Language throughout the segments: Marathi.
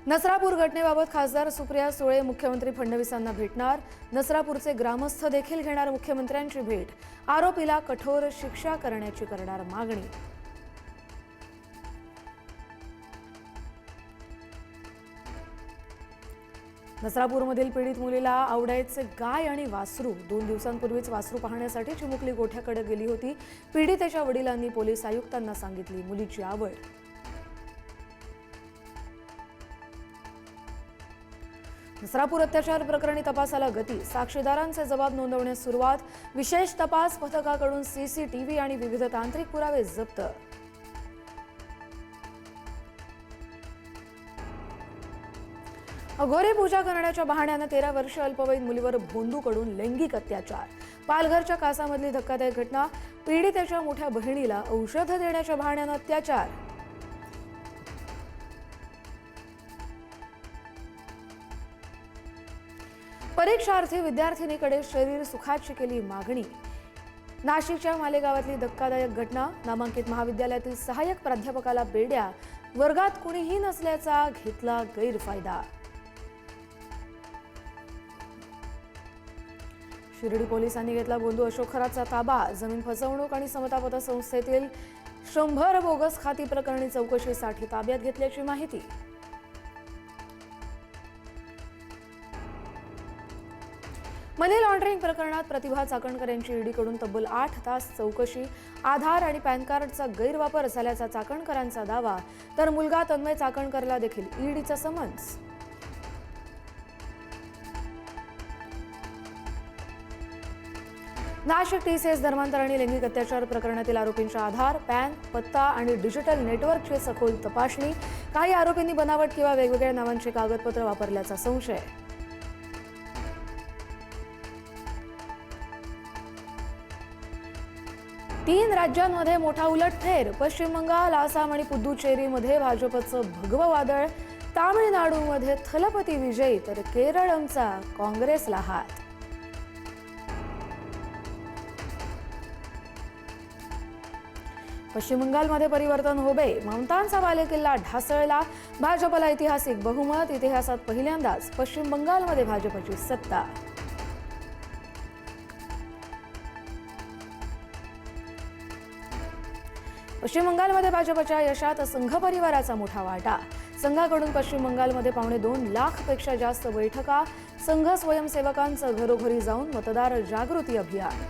नसरापूर घटनेबाबत खासदार सुप्रिया सुळे मुख्यमंत्री फडणवीसांना भेटणार। नसरापूरचे ग्रामस्थ देखील घेणार मुख्यमंत्र्यांची भेट। आरोपीला कठोर शिक्षा करण्याची करणार मागणी। नसरापूरमधील पीडित मुलीला आवडायचे गाय आणि वासरू। 2 दिवसांपूर्वीच वासरू पाहण्यासाठी चिमुकली गोठ्याकडे गेली होती। पीडितेच्या वडिलांनी पोलीस आयुक्तांना सांगितली मुलीची आवड। नसरापूर अत्याचार प्रकरणी तपासाला गती। साक्षीदारांचे जबाब नोंदवण्यास सुरुवात। विशेष तपास पथकाकडून सीसीटीव्ही आणि विविध तांत्रिक पुरावे जप्त। अघोरी पूजा करण्याच्या बहाण्याने 13 वर्षीय अल्पवयीन मुलीवर भोंदूकडून लैंगिक अत्याचार। पालघरच्या कासामधली धक्कादायक घटना। पीडितेच्या मोठ्या बहिणीला औषध देण्याच्या बहाण्याने अत्याचार। परीक्षार्थी विद्यार्थिनीकडे शरीर सुखाची केली मागणी। नाशिकच्या मालेगावातली धक्कादायक घटना। नामांकित महाविद्यालयातील सहाय्यक प्राध्यापकाला बेड्या। वर्गात कुणीही नसल्याचा घेतला गैरफायदा। शिर्डी पोलिसांनी घेतला बोंधू अशोक खरातचा ताबा। जमीन फसवणूक आणि समता पतसंस्थेतील 100 बोगस खाती प्रकरणी चौकशीसाठी ताब्यात घेतल्याची माहिती। मनी लॉन्ड्रिंग प्रकरणात प्रतिभा चाकणकर यांची ईडीकडून तब्बल 8 तास चौकशी। आधार आणि पॅन कार्डचा गैरवापर झाल्याचा चाकणकरांचा दावा, तर मुलगा तन्मय चाकणकरला देखील ईडीचा समन्स। नाशिक टीसीएस धर्मांतर आणि लैंगिक अत्याचार प्रकरणातील आरोपींच्या आधार, पॅन, पत्ता आणि डिजिटल नेटवर्कची सखोल तपासणी। काही आरोपींनी बनावट किंवा वेगवेगळ्या नावांची कागदपत्र वापरल्याचा संशय। 3 राज्यांमध्ये मोठा उलटफेर। पश्चिम बंगाल, आसाम आणि पुदुचेरीमध्ये भाजपचं भगवं वादळ। तामिळनाडूमध्ये थलपती विजयी, तर केरळचा काँग्रेसला हात। पश्चिम बंगालमध्ये परिवर्तन होबे। ममतांचा बालेकिल्ला ढासळला। भाजपला ऐतिहासिक बहुमत। इतिहासात पहिल्यांदाच पश्चिम बंगालमध्ये भाजपची सत्ता। पश्चिम बंगालमध्ये भाजपच्या यशात संघ परिवाराचा मोठा वाटा। संघाकडून पश्चिम बंगालमध्ये 2.25 लाखपेक्षा जास्त बैठका। संघ स्वयंसेवकांचं घरोघरी जाऊन मतदार जागृती अभियान।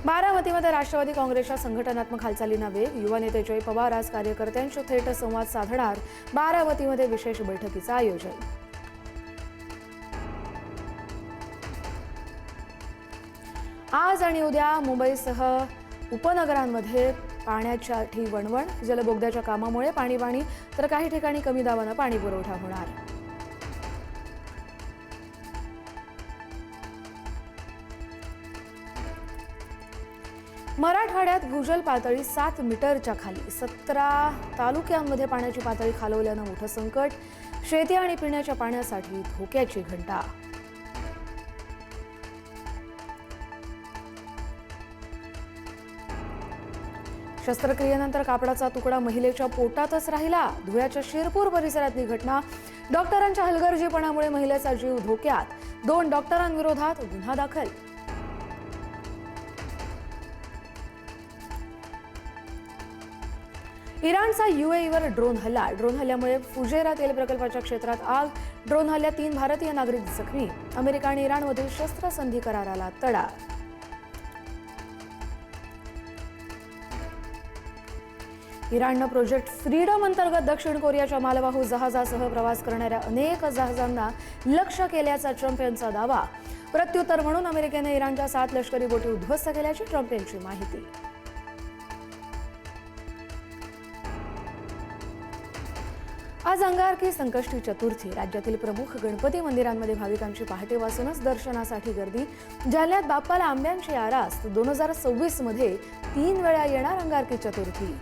बारामतीमध्ये राष्ट्रवादी काँग्रेसच्या संघटनात्मक हालचालींना वेग। युवा नेते जय पवार आज कार्यकर्त्यांशी थेट संवाद साधणार। बारामतीमध्ये विशेष बैठकीचं आयोजन। आज आणि उद्या मुंबईसह उपनगरांमध्ये पाण्याची वणवण। जलबोगद्याच्या कामामुळे पाणी तर काही ठिकाणी कमी दाबानं पाणी पुरवठा होणार। मराठवाड्यात भूजल पातळी 7 मीटरच्या खाली। 17 तालुक्यांमध्ये पाण्याची पातळी खालवल्यानं मोठं संकट। शेती आणि पिण्याच्या पाण्यासाठी धोक्याची घंटा। शस्त्रक्रियेनंतर कापडाचा तुकडा महिलेच्या पोटातच राहिला। धुळ्याच्या शिरपूर परिसरातली घटना। डॉक्टरांच्या हलगर्जीपणामुळे महिलेचा जीव धोक्यात। 2 डॉक्टरांविरोधात गुन्हा दाखल। इराणचा यूएईवर ड्रोन हल्ला। ड्रोन हल्ल्यामुळे फुजेरा तेल प्रकल्पाच्या क्षेत्रात आग। ड्रोन हल्ल्यात 3 भारतीय नागरिक जखमी। अमेरिका आणि इराणमधील शस्त्रसंधी कराराला तडा। इराणनं प्रोजेक्ट फ्रीडम अंतर्गत दक्षिण कोरियाच्या मालवाहू जहाजासह प्रवास करणाऱ्या अनेक जहाजांना लक्ष्य केल्याचा ट्रम्प यांचा दावा। प्रत्युत्तर म्हणून अमेरिकेने इराणच्या 7 लष्करी बोटी उद्ध्वस्त केल्याची ट्रम्प यांची माहिती। आज अंगारकी संकष्टी चतुर्थी। राज्यातील प्रमुख गणपती मंदिरांमध्ये भाविकांची पहाटेपासूनच दर्शनासाठी गर्दी। जालन्यात बाप्पाला आंब्यांची आरास। 2026 मध्ये 3 वेळा येणार अंगारकी चतुर्थी।